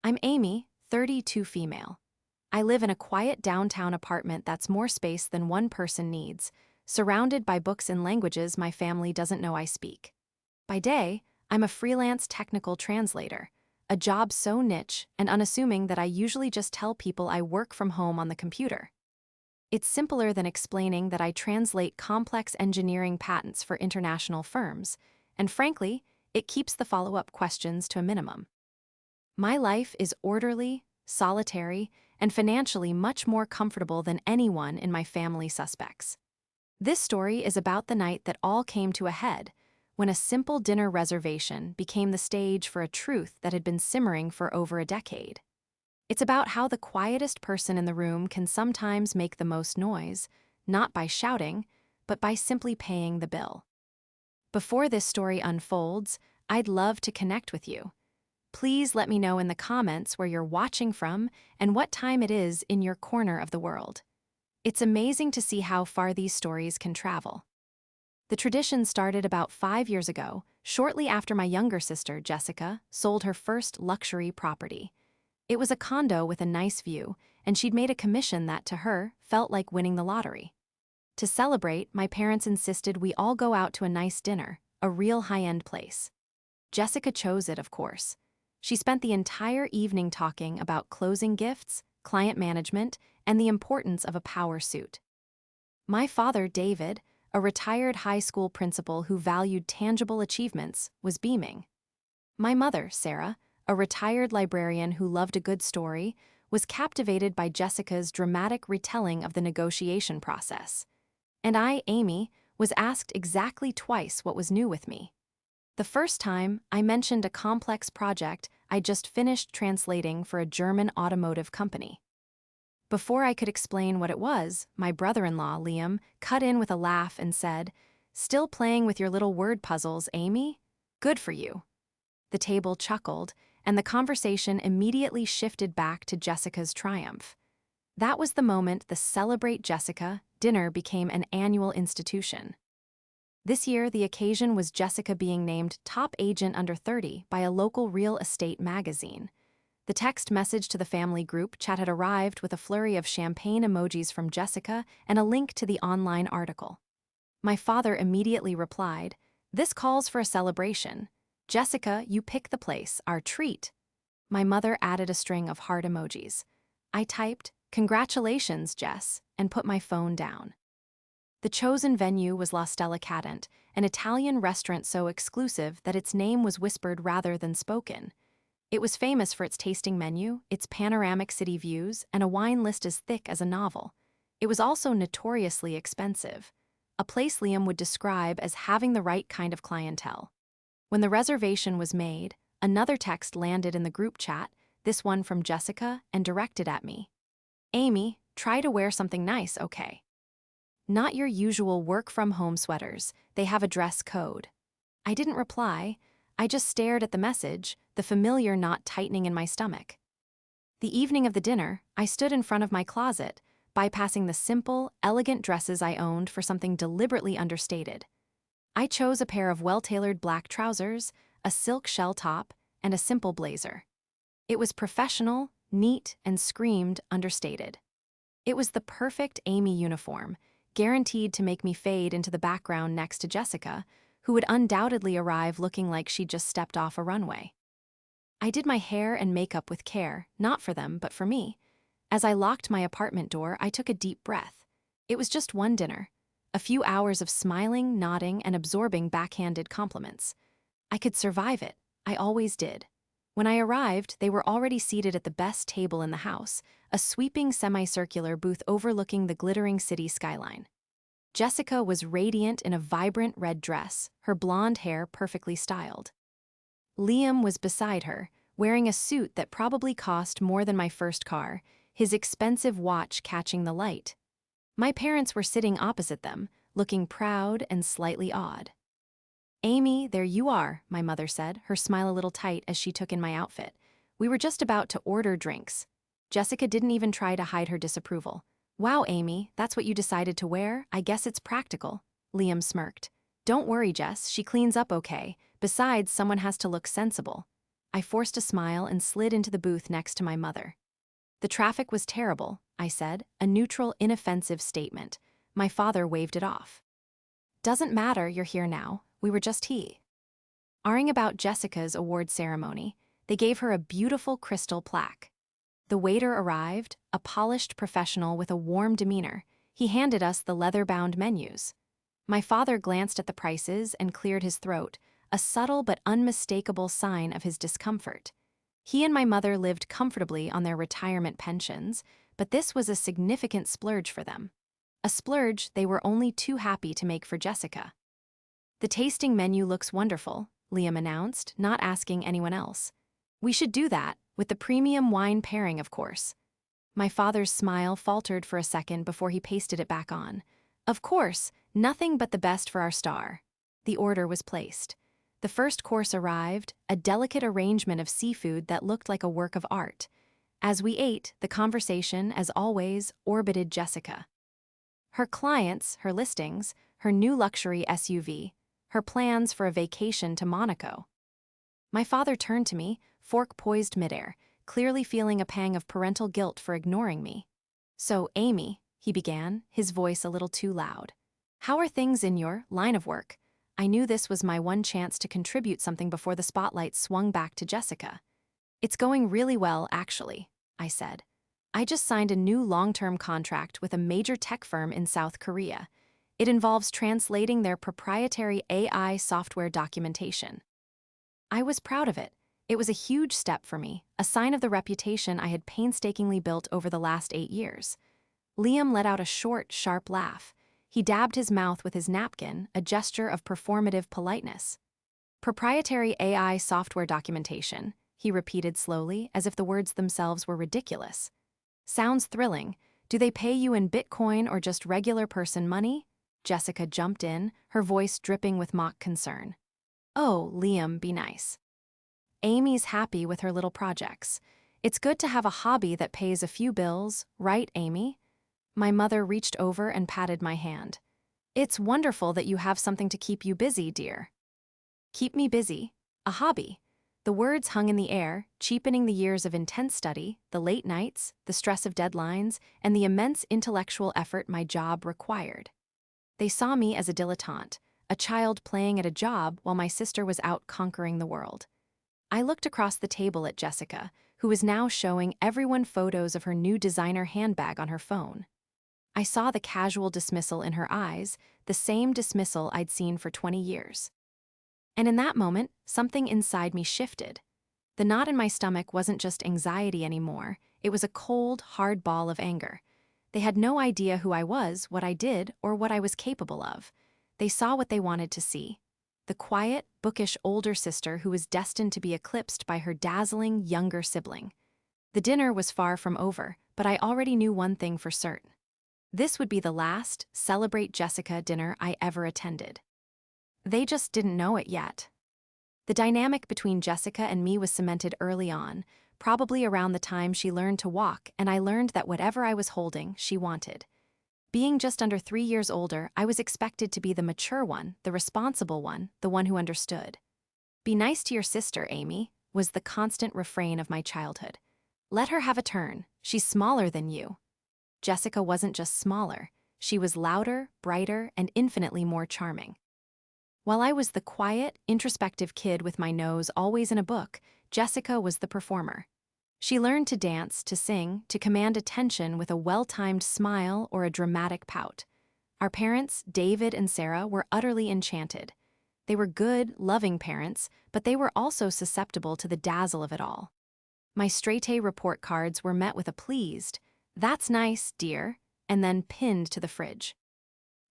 I'm Amy, 32 female. I live in a quiet downtown apartment that's more space than one person needs, surrounded by books in languages my family doesn't know I speak. By day, I'm a freelance technical translator, a job so niche and unassuming that I usually just tell people I work from home on the computer. It's simpler than explaining that I translate complex engineering patents for international firms, and frankly, it keeps the follow-up questions to a minimum. My life is orderly, solitary, and financially much more comfortable than anyone in my family suspects. This story is about the night that all came to a head, when a simple dinner reservation became the stage for a truth that had been simmering for over a decade. It's about how the quietest person in the room can sometimes make the most noise, not by shouting, but by simply paying the bill. Before this story unfolds, I'd love to connect with you. Please let me know in the comments where you're watching from and what time it is in your corner of the world. It's amazing to see how far these stories can travel. The tradition started about 5 years ago, shortly after my younger sister, Jessica, sold her first luxury property. It was a condo with a nice view, and she'd made a commission that, to her, felt like winning the lottery. To celebrate, my parents insisted we all go out to a nice dinner, a real high-end place. Jessica chose it, of course. She spent the entire evening talking about closing gifts, client management, and the importance of a power suit. My father, David, a retired high school principal who valued tangible achievements, was beaming. My mother, Sarah, a retired librarian who loved a good story, was captivated by Jessica's dramatic retelling of the negotiation process. And I, Amy, was asked exactly twice what was new with me. The first time, I mentioned a complex project I just finished translating for a German automotive company. Before I could explain what it was, my brother-in-law, Liam, cut in with a laugh and said, "Still playing with your little word puzzles, Amy? Good for you." The table chuckled, and the conversation immediately shifted back to Jessica's triumph. That was the moment the Celebrate Jessica dinner became an annual institution. This year, the occasion was Jessica being named Top Agent Under 30 by a local real estate magazine. The text message to the family group chat had arrived with a flurry of champagne emojis from Jessica and a link to the online article. My father immediately replied, "This calls for a celebration. Jessica, you pick the place, our treat." My mother added a string of heart emojis. I typed, "Congratulations, Jess," and put my phone down. The chosen venue was La Stella Cadent, an Italian restaurant so exclusive that its name was whispered rather than spoken. It was famous for its tasting menu, its panoramic city views, and a wine list as thick as a novel. It was also notoriously expensive, a place Liam would describe as having the right kind of clientele. When the reservation was made, another text landed in the group chat, this one from Jessica, and directed at me. "Amy, try to wear something nice, okay? Not your usual work-from-home sweaters, they have a dress code." I didn't reply, I just stared at the message, the familiar knot tightening in my stomach. The evening of the dinner, I stood in front of my closet, bypassing the simple, elegant dresses I owned for something deliberately understated. I chose a pair of well-tailored black trousers, a silk shell top, and a simple blazer. It was professional, neat, and screamed understated. It was the perfect Amy uniform, guaranteed to make me fade into the background next to Jessica, who would undoubtedly arrive looking like she'd just stepped off a runway. I did my hair and makeup with care, not for them, but for me. As I locked my apartment door, I took a deep breath. It was just one dinner, a few hours of smiling, nodding, and absorbing backhanded compliments. I could survive it. I always did. When I arrived, they were already seated at the best table in the house, a sweeping semicircular booth overlooking the glittering city skyline. Jessica was radiant in a vibrant red dress, her blonde hair perfectly styled. Liam was beside her, wearing a suit that probably cost more than my first car, his expensive watch catching the light. My parents were sitting opposite them, looking proud and slightly awed. "Amy, there you are," my mother said, her smile a little tight as she took in my outfit. We were just about to order drinks. Jessica didn't even try to hide her disapproval. "Wow, Amy, that's what you decided to wear? I guess it's practical." Liam smirked. "Don't worry, Jess, she cleans up okay. Besides, someone has to look sensible." I forced a smile and slid into the booth next to my mother. The traffic was terrible, I said, a neutral, inoffensive statement. My father waved it off. Doesn't matter, you're here now. We were just arguing about Jessica's award ceremony. They gave her a beautiful crystal plaque. The waiter arrived, a polished professional with a warm demeanor. He handed us the leather-bound menus. My father glanced at the prices and cleared his throat, a subtle but unmistakable sign of his discomfort. He and my mother lived comfortably on their retirement pensions, but this was a significant splurge for them. A splurge they were only too happy to make for Jessica. The tasting menu looks wonderful, Liam announced, not asking anyone else. We should do that, with the premium wine pairing, of course. My father's smile faltered for a second before he pasted it back on. Of course, nothing but the best for our star. The order was placed. The first course arrived, a delicate arrangement of seafood that looked like a work of art. As we ate, the conversation, as always, orbited Jessica. Her clients, her listings, her new luxury SUV, her plans for a vacation to Monaco. My father turned to me, fork poised midair, clearly feeling a pang of parental guilt for ignoring me. So, Amy, he began, his voice a little too loud. How are things in your line of work? I knew this was my one chance to contribute something before the spotlight swung back to Jessica. It's going really well, actually, I said. I just signed a new long-term contract with a major tech firm in South Korea. It involves translating their proprietary AI software documentation. I was proud of it. It was a huge step for me, a sign of the reputation I had painstakingly built over the last 8 years. Liam let out a short, sharp laugh. He dabbed his mouth with his napkin, a gesture of performative politeness. Proprietary AI software documentation, he repeated slowly, as if the words themselves were ridiculous. Sounds thrilling. Do they pay you in Bitcoin or just regular person money? Jessica jumped in, her voice dripping with mock concern. Oh, Liam, be nice. Amy's happy with her little projects. It's good to have a hobby that pays a few bills, right, Amy? My mother reached over and patted my hand. It's wonderful that you have something to keep you busy, dear. Keep me busy? A hobby? The words hung in the air, cheapening the years of intense study, the late nights, the stress of deadlines, and the immense intellectual effort my job required. They saw me as a dilettante, a child playing at a job while my sister was out conquering the world. I looked across the table at Jessica, who was now showing everyone photos of her new designer handbag on her phone. I saw the casual dismissal in her eyes, the same dismissal I'd seen for 20 years. And in that moment, something inside me shifted. The knot in my stomach wasn't just anxiety anymore, it was a cold, hard ball of anger. They had no idea who I was, what I did, or what I was capable of. They saw what they wanted to see. The quiet, bookish older sister who was destined to be eclipsed by her dazzling, younger sibling. The dinner was far from over, but I already knew one thing for certain. This would be the last Celebrate Jessica dinner I ever attended. They just didn't know it yet. The dynamic between Jessica and me was cemented early on, probably around the time she learned to walk, and I learned that whatever I was holding, she wanted. Being just under 3 years older, I was expected to be the mature one, the responsible one, the one who understood. Be nice to your sister, Amy, was the constant refrain of my childhood. Let her have a turn, she's smaller than you. Jessica wasn't just smaller, she was louder, brighter, and infinitely more charming. While I was the quiet, introspective kid with my nose always in a book, Jessica was the performer. She learned to dance, to sing, to command attention with a well-timed smile or a dramatic pout. Our parents, David and Sarah, were utterly enchanted. They were good, loving parents, but they were also susceptible to the dazzle of it all. My straight-A report cards were met with a pleased, "That's nice, dear," and then pinned to the fridge.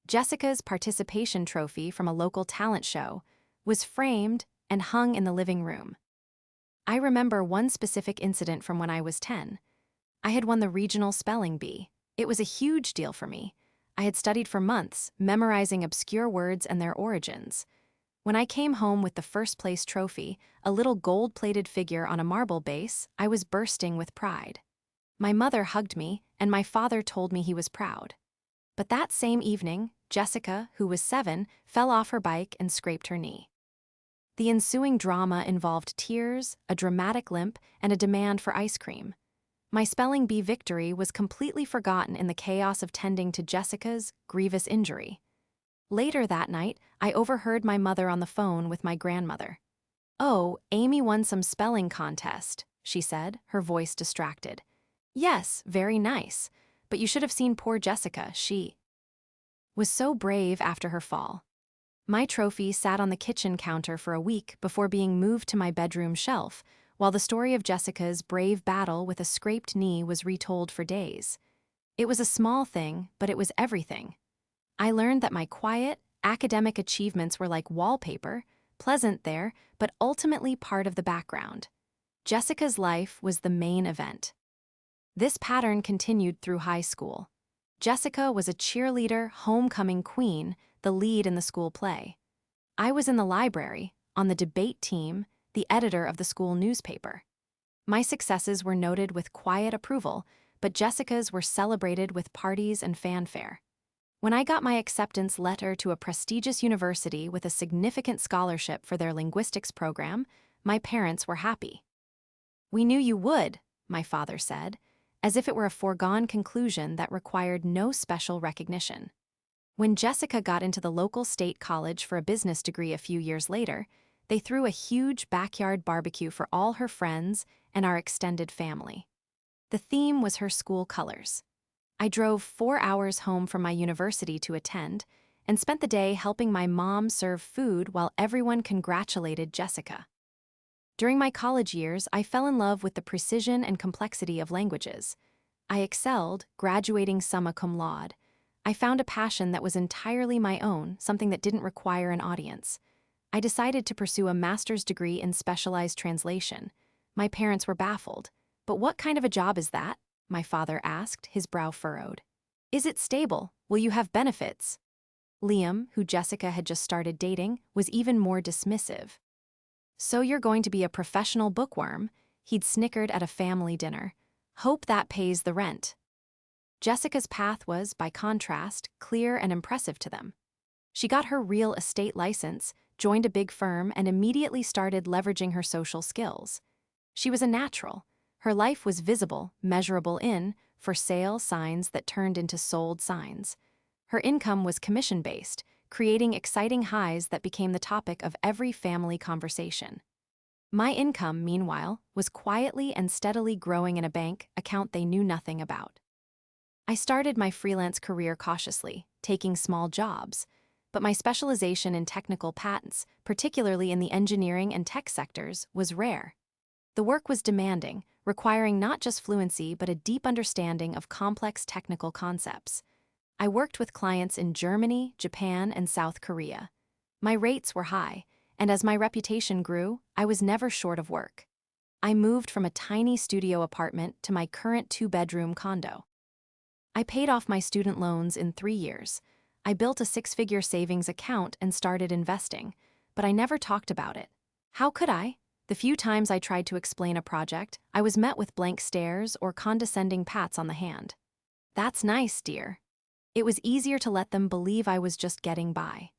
Jessica's participation trophy from a local talent show was framed and hung in the living room. I remember one specific incident from when I was 10. I had won the regional spelling bee. It was a huge deal for me. I had studied for months, memorizing obscure words and their origins. When I came home with the first place trophy, a little gold-plated figure on a marble base, I was bursting with pride. My mother hugged me, and my father told me he was proud. But that same evening, Jessica, who was 7, fell off her bike and scraped her knee. The ensuing drama involved tears, a dramatic limp, and a demand for ice cream. My spelling bee victory was completely forgotten in the chaos of tending to Jessica's grievous injury. Later that night, I overheard my mother on the phone with my grandmother. "Oh, Amy won some spelling contest," she said, her voice distracted. "Yes, very nice. But you should have seen poor Jessica, she was so brave after her fall." My trophy sat on the kitchen counter for a week before being moved to my bedroom shelf, while the story of Jessica's brave battle with a scraped knee was retold for days. It was a small thing, but it was everything. I learned that my quiet, academic achievements were like wallpaper, pleasant there, but ultimately part of the background. Jessica's life was the main event. This pattern continued through high school. Jessica was a cheerleader, homecoming queen, the lead in the school play. I was in the library, on the debate team, the editor of the school newspaper. My successes were noted with quiet approval, but Jessica's were celebrated with parties and fanfare. When I got my acceptance letter to a prestigious university with a significant scholarship for their linguistics program, my parents were happy. "We knew you would," my father said, as if it were a foregone conclusion that required no special recognition. When Jessica got into the local state college for a business degree a few years later, they threw a huge backyard barbecue for all her friends and our extended family. The theme was her school colors. I drove 4 hours home from my university to attend and spent the day helping my mom serve food while everyone congratulated Jessica. During my college years, I fell in love with the precision and complexity of languages. I excelled, graduating summa cum laude. I found a passion that was entirely my own, something that didn't require an audience. I decided to pursue a master's degree in specialized translation. My parents were baffled. "But what kind of a job is that?" my father asked, his brow furrowed. "Is it stable? Will you have benefits?" Liam, who Jessica had just started dating, was even more dismissive. "So you're going to be a professional bookworm?" He'd snickered at a family dinner. "Hope that pays the rent." Jessica's path was, by contrast, clear and impressive to them. She got her real estate license, joined a big firm, and immediately started leveraging her social skills. She was a natural. Her life was visible, measurable in, for sale signs that turned into sold signs. Her income was commission-based, creating exciting highs that became the topic of every family conversation. My income, meanwhile, was quietly and steadily growing in a bank account they knew nothing about. I started my freelance career cautiously, taking small jobs, but my specialization in technical patents, particularly in the engineering and tech sectors, was rare. The work was demanding, requiring not just fluency but a deep understanding of complex technical concepts. I worked with clients in Germany, Japan, and South Korea. My rates were high, and as my reputation grew, I was never short of work. I moved from a tiny studio apartment to my current 2-bedroom condo. I paid off my student loans in 3 years. I built a 6-figure savings account and started investing, but I never talked about it. How could I? The few times I tried to explain a project, I was met with blank stares or condescending pats on the hand. "That's nice, dear." It was easier to let them believe I was just getting by.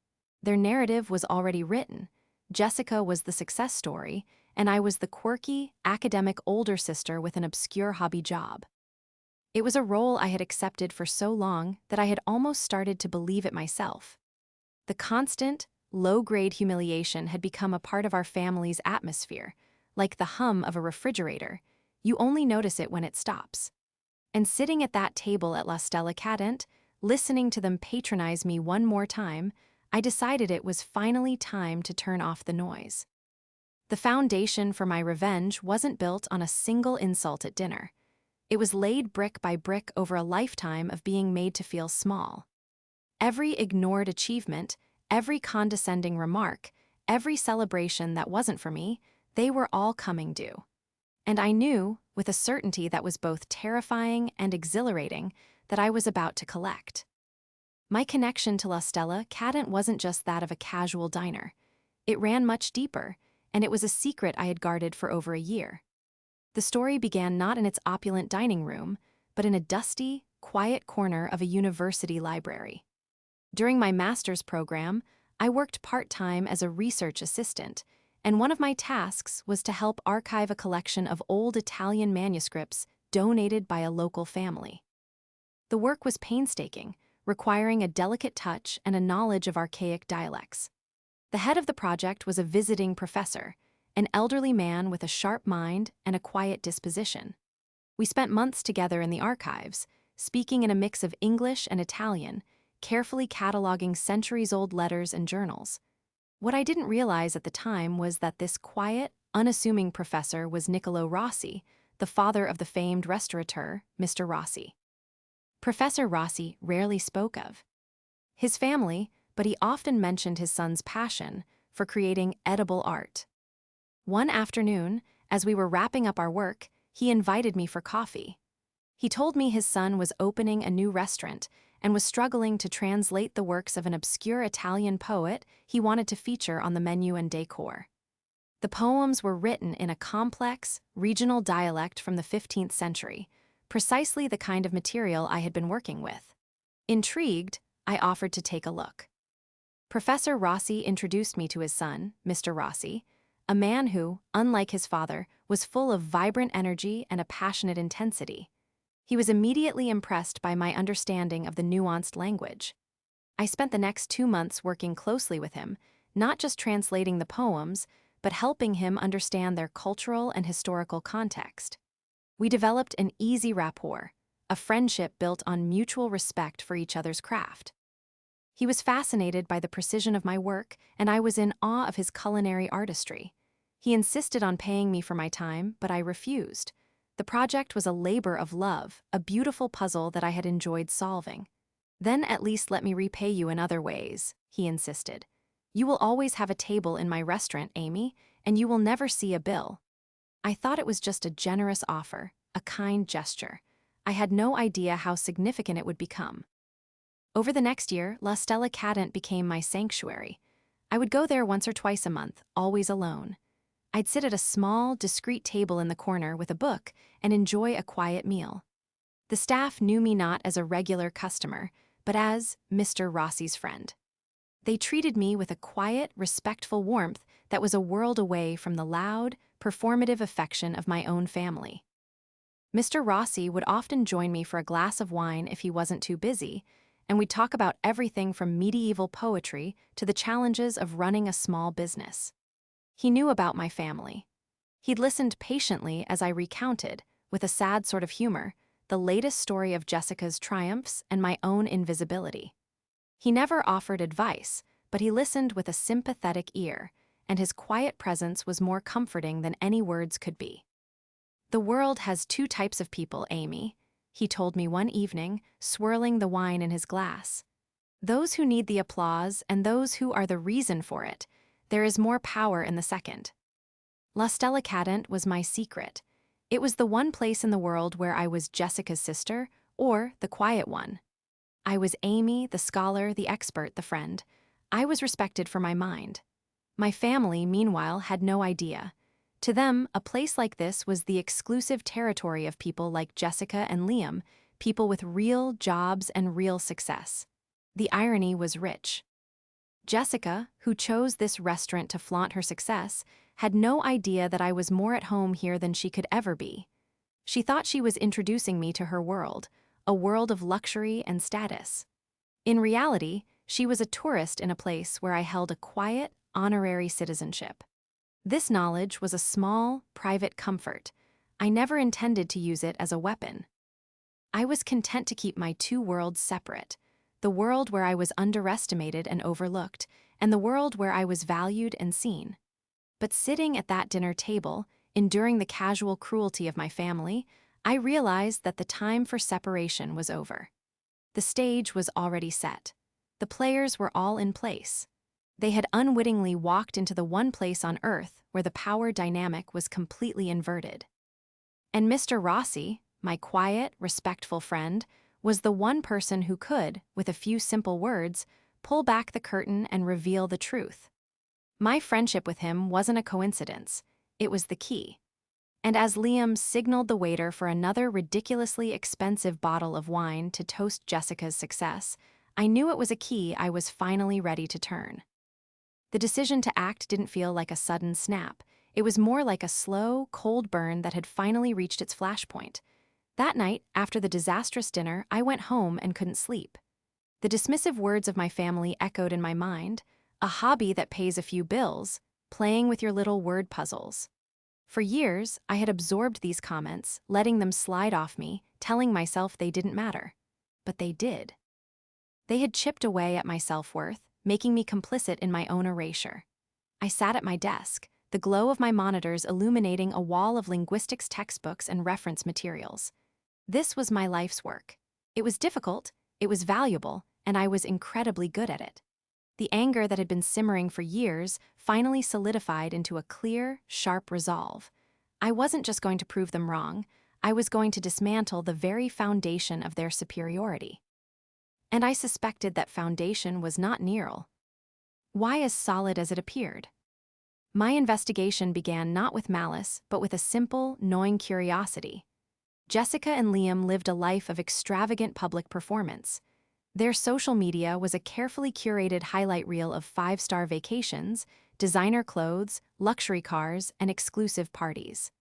Their narrative was already written. Jessica was the success story, and I was the quirky, academic older sister with an obscure hobby job. It was a role I had accepted for so long that I had almost started to believe it myself. The constant, low-grade humiliation had become a part of our family's atmosphere, like the hum of a refrigerator. You only notice it when it stops. And sitting at that table at La Stella Cadent, listening to them patronize me one more time, I decided it was finally time to turn off the noise. The foundation for my revenge wasn't built on a single insult at dinner. It was laid brick by brick over a lifetime of being made to feel small. Every ignored achievement, every condescending remark, every celebration that wasn't for me, they were all coming due. And I knew, with a certainty that was both terrifying and exhilarating, that I was about to collect. My connection to La Stella Cadent wasn't just that of a casual diner. It ran much deeper, and it was a secret I had guarded for over a year. The story began not in its opulent dining room, but in a dusty, quiet corner of a university library. During my master's program, I worked part-time as a research assistant, and one of my tasks was to help archive a collection of old Italian manuscripts donated by a local family. The work was painstaking, requiring a delicate touch and a knowledge of archaic dialects. The head of the project was a visiting professor, an elderly man with a sharp mind and a quiet disposition. We spent months together in the archives, speaking in a mix of English and Italian, carefully cataloging centuries-old letters and journals. What I didn't realize at the time was that this quiet, unassuming professor was Niccolo Rossi, the father of the famed restaurateur, Mr. Rossi. Professor Rossi rarely spoke of his family, but he often mentioned his son's passion for creating edible art. One afternoon, as we were wrapping up our work, he invited me for coffee. He told me his son was opening a new restaurant and was struggling to translate the works of an obscure Italian poet he wanted to feature on the menu and decor. The poems were written in a complex, regional dialect from the 15th century, precisely the kind of material I had been working with. Intrigued, I offered to take a look. Professor Rossi introduced me to his son, Mr. Rossi, a man who, unlike his father, was full of vibrant energy and a passionate intensity. He was immediately impressed by my understanding of the nuanced language. I spent the next 2 months working closely with him, not just translating the poems, but helping him understand their cultural and historical context. We developed an easy rapport, a friendship built on mutual respect for each other's craft. He was fascinated by the precision of my work, and I was in awe of his culinary artistry. He insisted on paying me for my time, but I refused. The project was a labor of love, a beautiful puzzle that I had enjoyed solving. Then at least let me repay you in other ways, he insisted. You will always have a table in my restaurant, Amy, and you will never see a bill. I thought it was just a generous offer, a kind gesture. I had no idea how significant it would become. Over the next year, La Stella Cadent became my sanctuary. I would go there once or twice a month, always alone. I'd sit at a small, discreet table in the corner with a book and enjoy a quiet meal. The staff knew me not as a regular customer, but as Mr. Rossi's friend. They treated me with a quiet, respectful warmth that was a world away from the loud, performative affection of my own family. Mr. Rossi would often join me for a glass of wine if he wasn't too busy, and we'd talk about everything from medieval poetry to the challenges of running a small business. He knew about my family. He'd listened patiently as I recounted, with a sad sort of humor, the latest story of Jessica's triumphs and my own invisibility. He never offered advice, but he listened with a sympathetic ear, and his quiet presence was more comforting than any words could be. The world has 2 types of people, Amy, he told me one evening, swirling the wine in his glass. Those who need the applause and those who are the reason for it. There is more power in the second. La Stella Cadent was my secret. It was the one place in the world where I was Jessica's sister, or the quiet one. I was Amy, the scholar, the expert, the friend. I was respected for my mind. My family, meanwhile, had no idea. To them, a place like this was the exclusive territory of people like Jessica and Liam, people with real jobs and real success. The irony was rich. Jessica, who chose this restaurant to flaunt her success, had no idea that I was more at home here than she could ever be. She thought she was introducing me to her world, a world of luxury and status. In reality, she was a tourist in a place where I held a quiet, honorary citizenship. This knowledge was a small, private comfort. I never intended to use it as a weapon. I was content to keep my 2 worlds separate. The world where I was underestimated and overlooked, and the world where I was valued and seen. But sitting at that dinner table, enduring the casual cruelty of my family, I realized that the time for separation was over. The stage was already set. The players were all in place. They had unwittingly walked into the one place on Earth where the power dynamic was completely inverted. And Mr. Rossi, my quiet, respectful friend, was the one person who could, with a few simple words, pull back the curtain and reveal the truth. My friendship with him wasn't a coincidence. It was the key. And as Liam signaled the waiter for another ridiculously expensive bottle of wine to toast Jessica's success, I knew it was a key I was finally ready to turn. The decision to act didn't feel like a sudden snap. It was more like a slow, cold burn that had finally reached its flashpoint. That night, after the disastrous dinner, I went home and couldn't sleep. The dismissive words of my family echoed in my mind, a hobby that pays a few bills, playing with your little word puzzles. For years, I had absorbed these comments, letting them slide off me, telling myself they didn't matter. But they did. They had chipped away at my self-worth, making me complicit in my own erasure. I sat at my desk, the glow of my monitors illuminating a wall of linguistics textbooks and reference materials. This was my life's work. It was difficult, it was valuable, and I was incredibly good at it. The anger that had been simmering for years finally solidified into a clear, sharp resolve. I wasn't just going to prove them wrong, I was going to dismantle the very foundation of their superiority. And I suspected that foundation was not Neural. Why as solid as it appeared? My investigation began not with malice, but with a simple, gnawing curiosity. Jessica and Liam lived a life of extravagant public performance. Their social media was a carefully curated highlight reel of five-star vacations, designer clothes, luxury cars, and exclusive parties.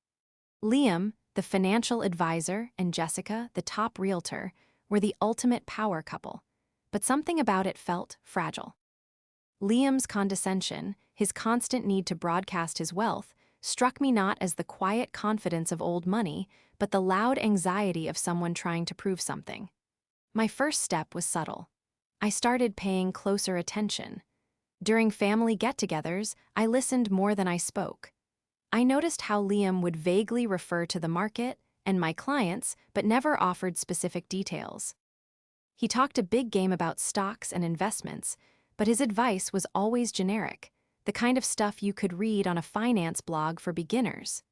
Liam, the financial advisor, and Jessica, the top realtor, were the ultimate power couple, but something about it felt fragile. Liam's condescension, his constant need to broadcast his wealth, struck me not as the quiet confidence of old money, but the loud anxiety of someone trying to prove something. My first step was subtle. I started paying closer attention. During family get-togethers, I listened more than I spoke. I noticed how Liam would vaguely refer to the market and my clients, but never offered specific details. He talked a big game about stocks and investments, but his advice was always generic, the kind of stuff you could read on a finance blog for beginners.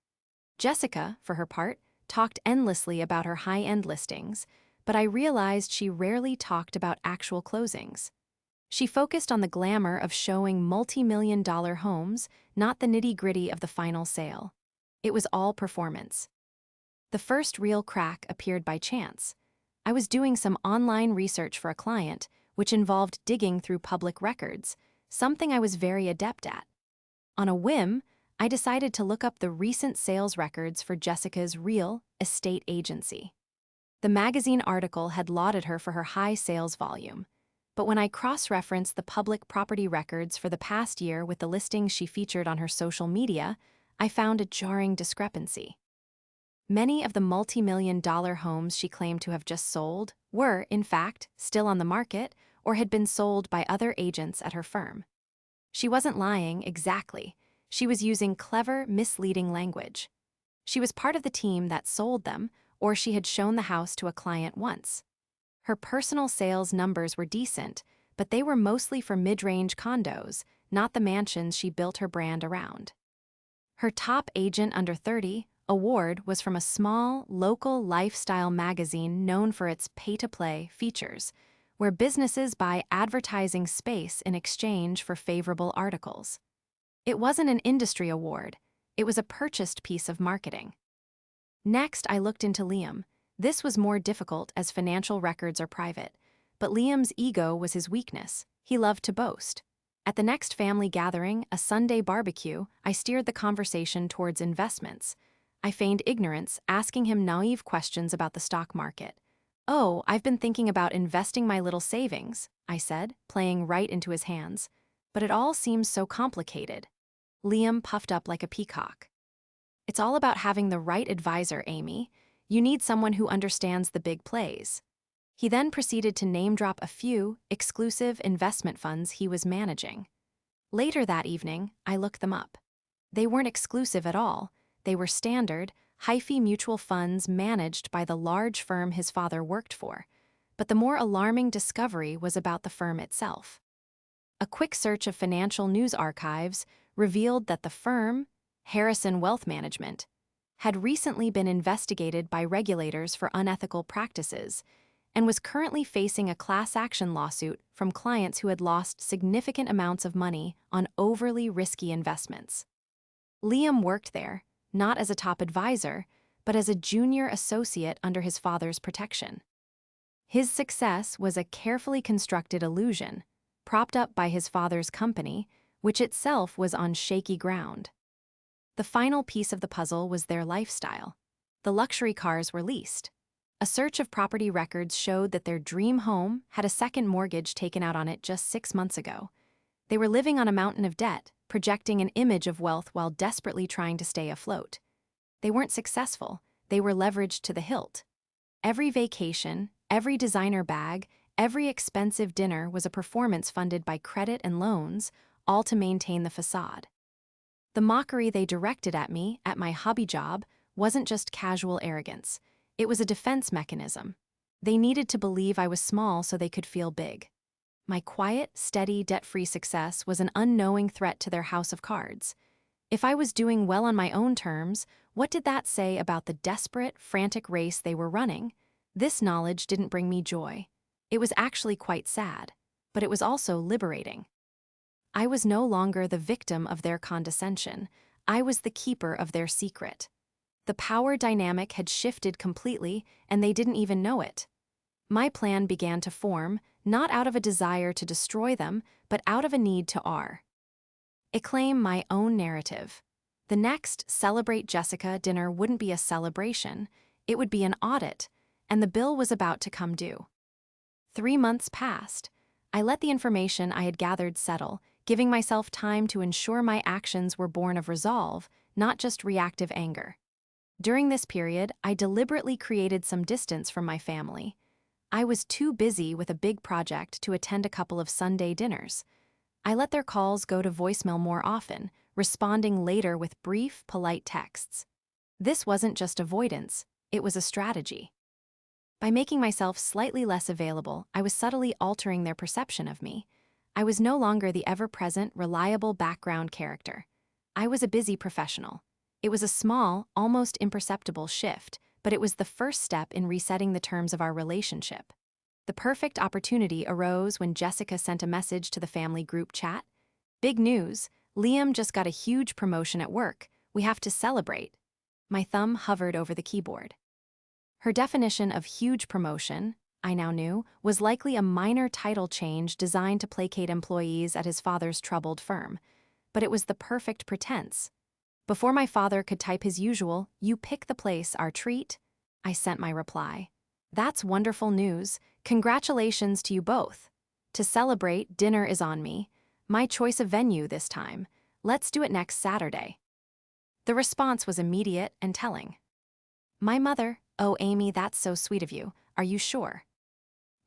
Jessica, for her part, talked endlessly about her high-end listings, but I realized she rarely talked about actual closings. She focused on the glamour of showing multi-million-dollar homes, not the nitty-gritty of the final sale. It was all performance. The first real crack appeared by chance. I was doing some online research for a client, which involved digging through public records, something I was very adept at. On a whim, I decided to look up the recent sales records for Jessica's real estate agency. The magazine article had lauded her for her high sales volume, but when I cross-referenced the public property records for the past year with the listings she featured on her social media, I found a jarring discrepancy. Many of the multi-million-dollar homes she claimed to have just sold were, in fact, still on the market or had been sold by other agents at her firm. She wasn't lying exactly. She was using clever, misleading language. She was part of the team that sold them, or she had shown the house to a client once. Her personal sales numbers were decent, but they were mostly for mid-range condos, not the mansions she built her brand around. Her top agent under 30 award was from a small, local lifestyle magazine known for its pay-to-play features, where businesses buy advertising space in exchange for favorable articles. It wasn't an industry award, it was a purchased piece of marketing. Next, I looked into Liam. This was more difficult as financial records are private, but Liam's ego was his weakness. He loved to boast. At the next family gathering, a Sunday barbecue, I steered the conversation towards investments. I feigned ignorance, asking him naive questions about the stock market. "Oh, I've been thinking about investing my little savings," I said, playing right into his hands. "But it all seems so complicated." Liam puffed up like a peacock. "It's all about having the right advisor, Amy. You need someone who understands the big plays." He then proceeded to name-drop a few exclusive investment funds he was managing. Later that evening, I looked them up. They weren't exclusive at all. They were standard, hyphy mutual funds managed by the large firm his father worked for. But the more alarming discovery was about the firm itself. A quick search of financial news archives revealed that the firm, Harrison Wealth Management, had recently been investigated by regulators for unethical practices and was currently facing a class action lawsuit from clients who had lost significant amounts of money on overly risky investments. Liam worked there, not as a top advisor, but as a junior associate under his father's protection. His success was a carefully constructed illusion, propped up by his father's company, which itself was on shaky ground. The final piece of the puzzle was their lifestyle. The luxury cars were leased. A search of property records showed that their dream home had a second mortgage taken out on it just 6 months ago. They were living on a mountain of debt, projecting an image of wealth while desperately trying to stay afloat. They weren't successful, they were leveraged to the hilt. Every vacation, every designer bag, every expensive dinner was a performance funded by credit and loans, all to maintain the facade. The mockery they directed at me, at my hobby job, wasn't just casual arrogance. It was a defense mechanism. They needed to believe I was small so they could feel big. My quiet, steady, debt-free success was an unknowing threat to their house of cards. If I was doing well on my own terms, what did that say about the desperate, frantic race they were running? This knowledge didn't bring me joy. It was actually quite sad, but it was also liberating. I was no longer the victim of their condescension. I was the keeper of their secret. The power dynamic had shifted completely, and they didn't even know it. My plan began to form, not out of a desire to destroy them, but out of a need to acclaim my own narrative. The next Celebrate Jessica dinner wouldn't be a celebration, it would be an audit, and the bill was about to come due. 3 months passed. I let the information I had gathered settle, giving myself time to ensure my actions were born of resolve, not just reactive anger. During this period, I deliberately created some distance from my family. I was too busy with a big project to attend a couple of Sunday dinners. I let their calls go to voicemail more often, responding later with brief, polite texts. This wasn't just avoidance, it was a strategy. By making myself slightly less available, I was subtly altering their perception of me. I was no longer the ever-present, reliable background character. I was a busy professional. It was a small, almost imperceptible shift, but it was the first step in resetting the terms of our relationship. The perfect opportunity arose when Jessica sent a message to the family group chat. "Big news, Liam just got a huge promotion at work. We have to celebrate." My thumb hovered over the keyboard. Her definition of huge promotion, I now knew, was likely a minor title change designed to placate employees at his father's troubled firm. But it was the perfect pretense. Before my father could type his usual, "You pick the place, our treat," I sent my reply. "That's wonderful news. Congratulations to you both. To celebrate, dinner is on me. My choice of venue this time. Let's do it next Saturday." The response was immediate and telling. My mother, "Oh, Amy, that's so sweet of you. Are you sure?"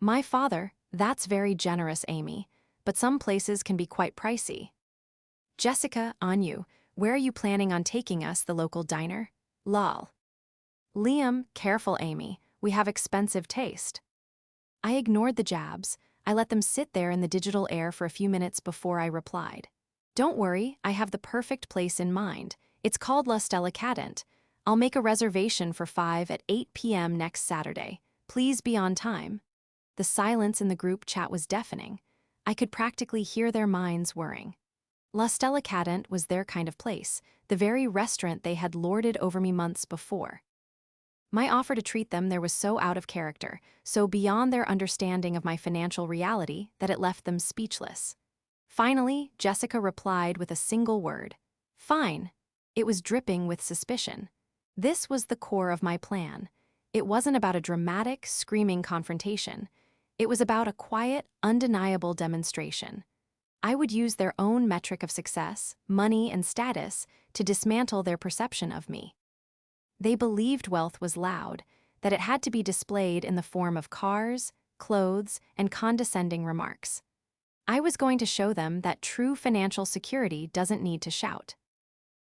My father, "That's very generous, Amy, but some places can be quite pricey." Jessica, on you. "Where are you planning on taking us, the local diner?" Lol. Liam, "Careful, Amy. We have expensive taste." I ignored the jabs. I let them sit there in the digital air for a few minutes before I replied. "Don't worry, I have the perfect place in mind. It's called La Stella Cadent. I'll make a reservation for 5 at 8 p.m. next Saturday. Please be on time." The silence in the group chat was deafening. I could practically hear their minds whirring. La Stella Cadent was their kind of place, the very restaurant they had lorded over me months before. My offer to treat them there was so out of character, so beyond their understanding of my financial reality, that it left them speechless. Finally, Jessica replied with a single word. "Fine." It was dripping with suspicion. This was the core of my plan. It wasn't about a dramatic, screaming confrontation. It was about a quiet, undeniable demonstration. I would use their own metric of success, money and status, to dismantle their perception of me. They believed wealth was loud, that it had to be displayed in the form of cars, clothes, and condescending remarks. I was going to show them that true financial security doesn't need to shout.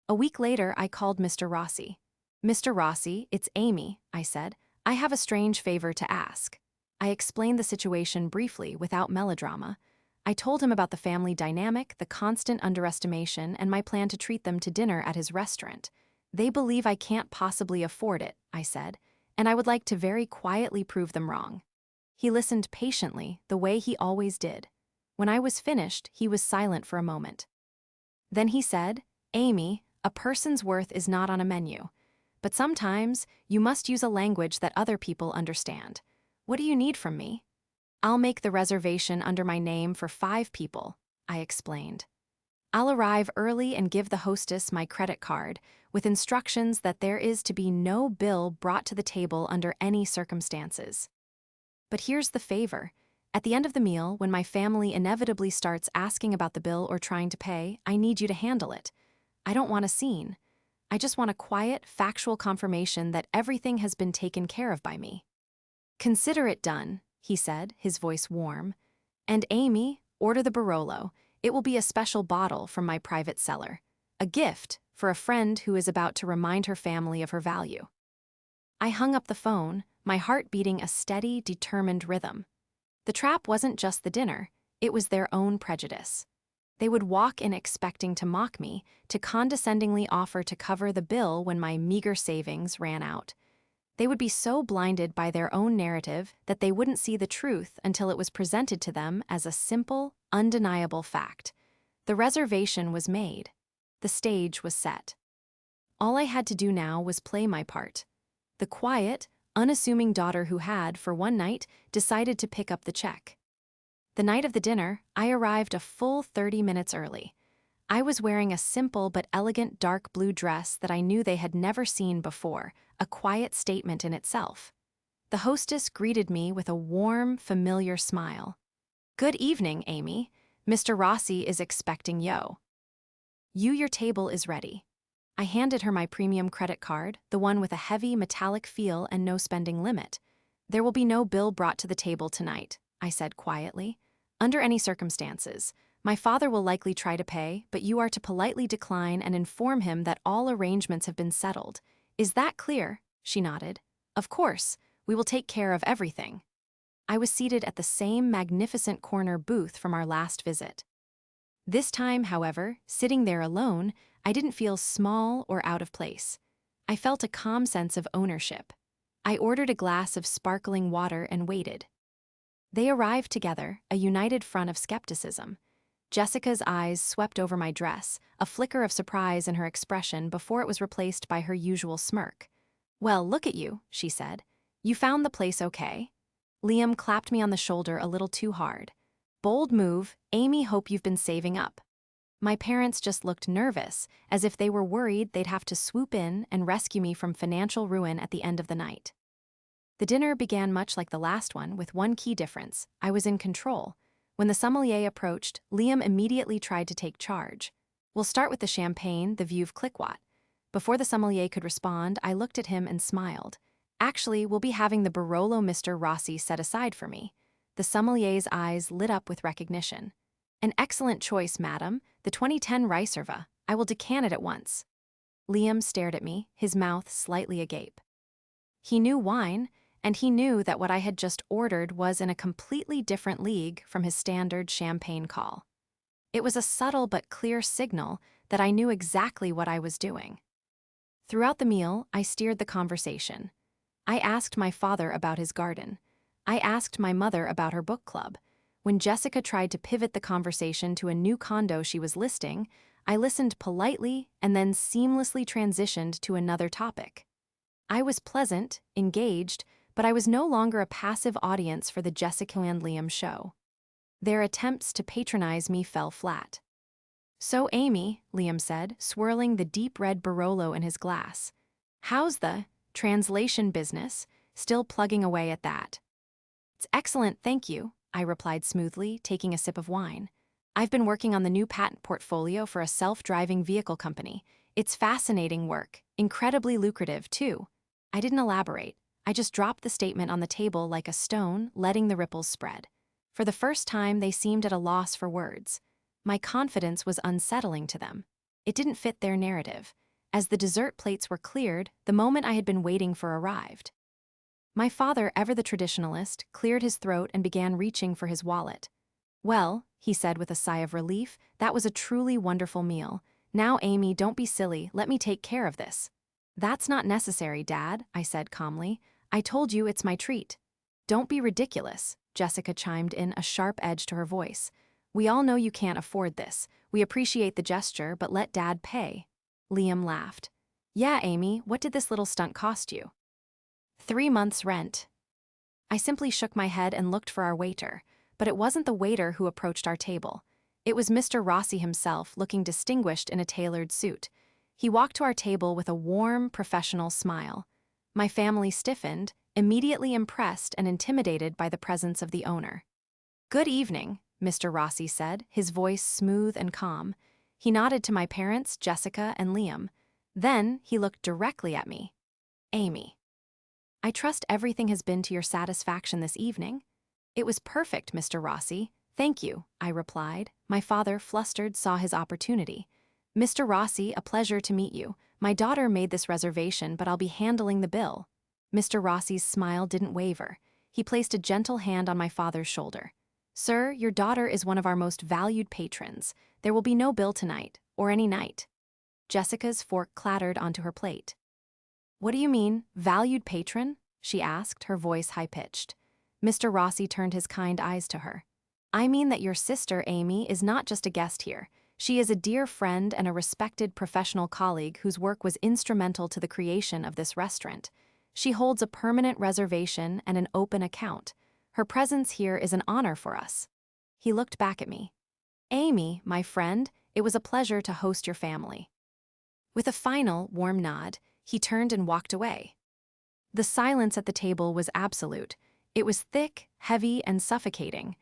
A week later, I called Mr. Rossi. "Mr. Rossi, it's Amy," I said. "I have a strange favor to ask." I explained the situation briefly, without melodrama. I told him about the family dynamic, the constant underestimation, and my plan to treat them to dinner at his restaurant. "They believe I can't possibly afford it," I said, "and I would like to very quietly prove them wrong." He listened patiently, the way he always did. When I was finished, he was silent for a moment. Then he said, "Amy, a person's worth is not on a menu. But sometimes, you must use a language that other people understand. What do you need from me?" "I'll make the reservation under my name for 5 people," I explained. I'll arrive early and give the hostess my credit card, with instructions that there is to be no bill brought to the table under any circumstances. But here's the favor. At the end of the meal, when my family inevitably starts asking about the bill or trying to pay, I need you to handle it. I don't want a scene. I just want a quiet, factual confirmation that everything has been taken care of by me. Consider it done, he said, his voice warm. And Amy, order the Barolo. It will be a special bottle from my private cellar. A gift for a friend who is about to remind her family of her value. I hung up the phone, my heart beating a steady, determined rhythm. The trap wasn't just the dinner, it was their own prejudice. They would walk in expecting to mock me, to condescendingly offer to cover the bill when my meager savings ran out. They would be so blinded by their own narrative that they wouldn't see the truth until it was presented to them as a simple, undeniable fact. The reservation was made. The stage was set. All I had to do now was play my part. The quiet, unassuming daughter who had, for one night, decided to pick up the check. The night of the dinner, I arrived a full 30 minutes early. I was wearing a simple but elegant dark blue dress that I knew they had never seen before, a quiet statement in itself. The hostess greeted me with a warm, familiar smile. "Good evening, Amy. Mr. Rossi is expecting yo. Your table is ready." I handed her my premium credit card, the one with a heavy, metallic feel and no spending limit. "There will be no bill brought to the table tonight," I said quietly. "Under any circumstances. My father will likely try to pay, but you are to politely decline and inform him that all arrangements have been settled. Is that clear?" She nodded. "Of course, we will take care of everything." I was seated at the same magnificent corner booth from our last visit. This time, however, sitting there alone, I didn't feel small or out of place. I felt a calm sense of ownership. I ordered a glass of sparkling water and waited. They arrived together, a united front of skepticism. Jessica's eyes swept over my dress, a flicker of surprise in her expression before it was replaced by her usual smirk. "Well, look at you," she said. "You found the place okay?" Liam clapped me on the shoulder a little too hard. "Bold move, Amy, hope you've been saving up." My parents just looked nervous, as if they were worried they'd have to swoop in and rescue me from financial ruin at the end of the night. The dinner began much like the last one, with one key difference: I was in control. When the sommelier approached, Liam immediately tried to take charge. "We'll start with the champagne, the Veuve Clicquot." Before the sommelier could respond, I looked at him and smiled. "Actually, we'll be having the Barolo Mr. Rossi set aside for me." The sommelier's eyes lit up with recognition. "An excellent choice, madam, the 2010 Ricerva. I will decant it at once." Liam stared at me, his mouth slightly agape. He knew wine, and he knew that what I had just ordered was in a completely different league from his standard champagne call. It was a subtle but clear signal that I knew exactly what I was doing. Throughout the meal, I steered the conversation. I asked my father about his garden. I asked my mother about her book club. When Jessica tried to pivot the conversation to a new condo she was listing, I listened politely and then seamlessly transitioned to another topic. I was pleasant, engaged, but I was no longer a passive audience for the Jessica and Liam show. Their attempts to patronize me fell flat. "So, Amy," Liam said, swirling the deep red Barolo in his glass, "how's the translation business? Still plugging away at that?" "It's excellent, thank you," I replied smoothly, taking a sip of wine. "I've been working on the new patent portfolio for a self-driving vehicle company. It's fascinating work, incredibly lucrative, too." I didn't elaborate. I just dropped the statement on the table like a stone, letting the ripples spread. For the first time, they seemed at a loss for words. My confidence was unsettling to them. It didn't fit their narrative. As the dessert plates were cleared, the moment I had been waiting for arrived. My father, ever the traditionalist, cleared his throat and began reaching for his wallet. "Well," he said with a sigh of relief, "that was a truly wonderful meal. Now, Amy, don't be silly, let me take care of this." "That's not necessary, Dad," I said calmly. "I told you it's my treat." "Don't be ridiculous," Jessica chimed in, a sharp edge to her voice. "We all know you can't afford this. We appreciate the gesture, but let Dad pay." Liam laughed. "Yeah, Amy, what did this little stunt cost you?" 3 months' rent. I simply shook my head and looked for our waiter, but it wasn't the waiter who approached our table. It was Mr. Rossi himself, looking distinguished in a tailored suit. He walked to our table with a warm, professional smile. My family stiffened, immediately impressed and intimidated by the presence of the owner. "Good evening," Mr. Rossi said, his voice smooth and calm. He nodded to my parents, Jessica and Liam. Then he looked directly at me. "Amy, I trust everything has been to your satisfaction this evening?" "It was perfect, Mr. Rossi. Thank you," I replied. My father, flustered, saw his opportunity. "Mr. Rossi, a pleasure to meet you. My daughter made this reservation, but I'll be handling the bill." Mr. Rossi's smile didn't waver. He placed a gentle hand on my father's shoulder. "Sir, your daughter is one of our most valued patrons. There will be no bill tonight, or any night." Jessica's fork clattered onto her plate. "What do you mean, valued patron?" she asked, her voice high-pitched. Mr. Rossi turned his kind eyes to her. "I mean that your sister, Amy, is not just a guest here. She is a dear friend and a respected professional colleague whose work was instrumental to the creation of this restaurant. She holds a permanent reservation and an open account. Her presence here is an honor for us." He looked back at me. "Amy, my friend, it was a pleasure to host your family." With a final, warm nod, he turned and walked away. The silence at the table was absolute. It was thick, heavy, and suffocating.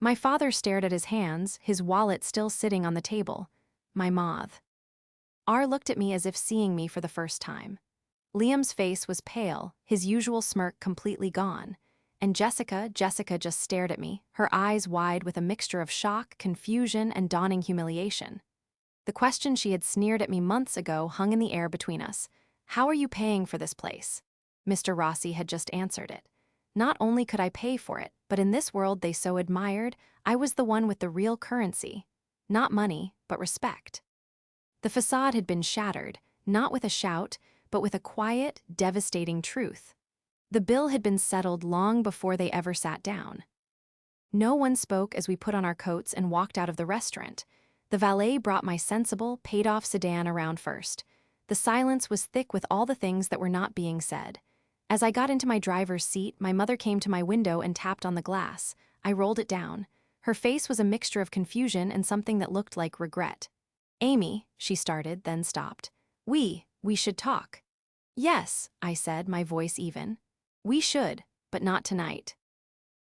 My father stared at his hands, his wallet still sitting on the table. My moth. R looked at me as if seeing me for the first time. Liam's face was pale, his usual smirk completely gone. And Jessica just stared at me, her eyes wide with a mixture of shock, confusion, and dawning humiliation. The question she had sneered at me months ago hung in the air between us. "How are you paying for this place?" Mr. Rossi had just answered it. Not only could I pay for it, but in this world they so admired, I was the one with the real currency. Not money, but respect. The facade had been shattered, not with a shout, but with a quiet, devastating truth. The bill had been settled long before they ever sat down. No one spoke as we put on our coats and walked out of the restaurant. The valet brought my sensible, paid-off sedan around first. The silence was thick with all the things that were not being said. As I got into my driver's seat, my mother came to my window and tapped on the glass. I rolled it down. Her face was a mixture of confusion and something that looked like regret. "Amy," she started, then stopped. We should talk." "Yes," I said, my voice even. "We should, but not tonight."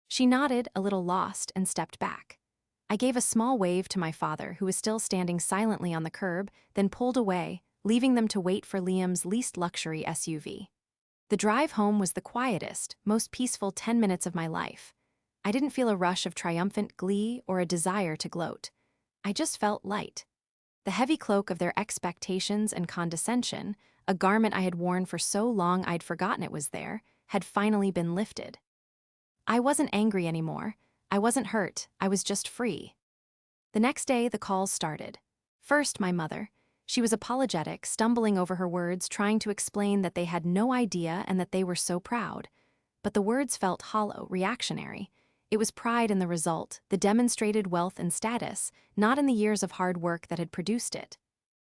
She nodded, a little lost, and stepped back. I gave a small wave to my father, who was still standing silently on the curb, then pulled away, leaving them to wait for Liam's least luxury SUV. The drive home was the quietest, most peaceful 10 minutes of my life. I didn't feel a rush of triumphant glee or a desire to gloat. I just felt light. The heavy cloak of their expectations and condescension, a garment I had worn for so long I'd forgotten it was there, had finally been lifted. I wasn't angry anymore. I wasn't hurt. I was just free. The next day, the calls started. First, my mother. She was apologetic, stumbling over her words, trying to explain that they had no idea and that they were so proud. But the words felt hollow, reactionary. It was pride in the result, the demonstrated wealth and status, not in the years of hard work that had produced it.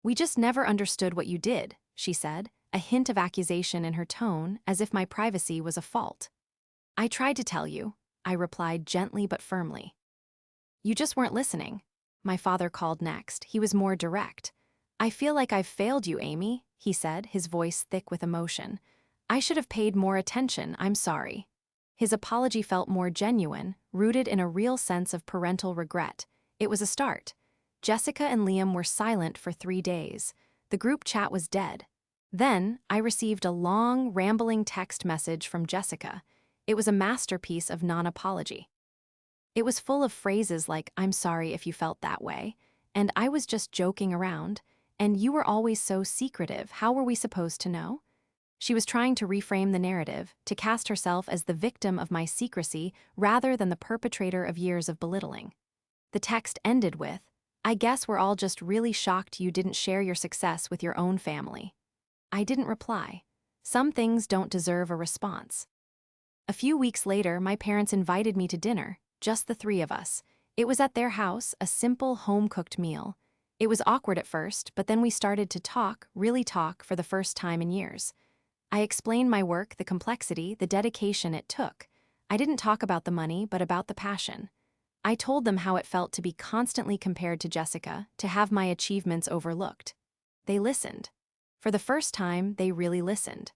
"We just never understood what you did," she said, a hint of accusation in her tone, as if my privacy was a fault. "I tried to tell you," I replied gently but firmly. "You just weren't listening." My father called next. He was more direct. "I feel like I've failed you, Amy," he said, his voice thick with emotion. "I should have paid more attention, I'm sorry." His apology felt more genuine, rooted in a real sense of parental regret. It was a start. Jessica and Liam were silent for 3 days. The group chat was dead. Then, I received a long, rambling text message from Jessica. It was a masterpiece of non-apology. It was full of phrases like, "I'm sorry if you felt that way," and "I was just joking around," and "you were always so secretive, how were we supposed to know?" She was trying to reframe the narrative, to cast herself as the victim of my secrecy rather than the perpetrator of years of belittling. The text ended with, "I guess we're all just really shocked you didn't share your success with your own family." I didn't reply. Some things don't deserve a response. A few weeks later, my parents invited me to dinner, just the 3 of us. It was at their house, a simple home-cooked meal. It was awkward at first, but then we started to talk, really talk, for the first time in years. I explained my work, the complexity, the dedication it took. I didn't talk about the money, but about the passion. I told them how it felt to be constantly compared to Jessica, to have my achievements overlooked. They listened. For the first time, they really listened.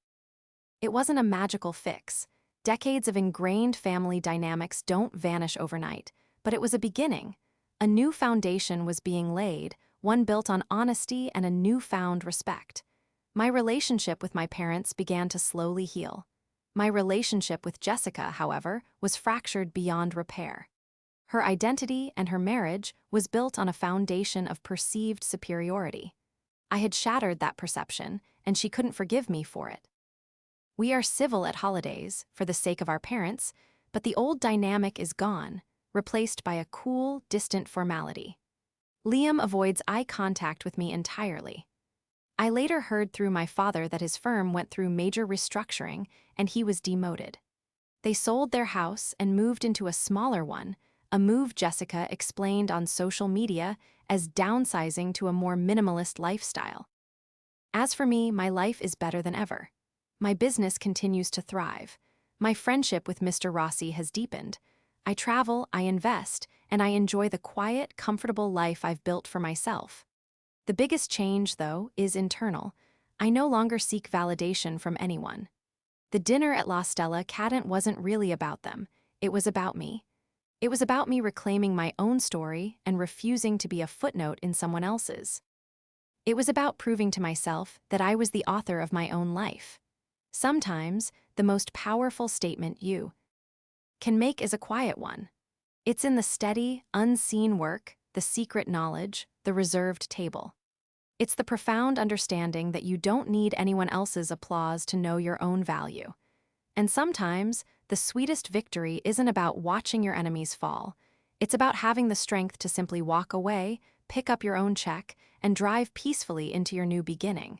It wasn't a magical fix. Decades of ingrained family dynamics don't vanish overnight, but it was a beginning. A new foundation was being laid, one built on honesty and a newfound respect. My relationship with my parents began to slowly heal. My relationship with Jessica, however, was fractured beyond repair. Her identity and her marriage was built on a foundation of perceived superiority. I had shattered that perception, and she couldn't forgive me for it. We are civil at holidays, for the sake of our parents, but the old dynamic is gone, replaced by a cool, distant formality. Liam avoids eye contact with me entirely. I later heard through my father that his firm went through major restructuring and he was demoted. They sold their house and moved into a smaller one, a move Jessica explained on social media as downsizing to a more minimalist lifestyle. As for me, my life is better than ever. My business continues to thrive. My friendship with Mr. Rossi has deepened. I travel, I invest, and I enjoy the quiet, comfortable life I've built for myself. The biggest change, though, is internal. I no longer seek validation from anyone. The dinner at La Stella Cadent wasn't really about them. It was about me. It was about me reclaiming my own story and refusing to be a footnote in someone else's. It was about proving to myself that I was the author of my own life. Sometimes, the most powerful statement you can make is a quiet one. It's in the steady, unseen work, the secret knowledge, the reserved table. It's the profound understanding that you don't need anyone else's applause to know your own value. And sometimes, the sweetest victory isn't about watching your enemies fall. It's about having the strength to simply walk away, pick up your own check, and drive peacefully into your new beginning.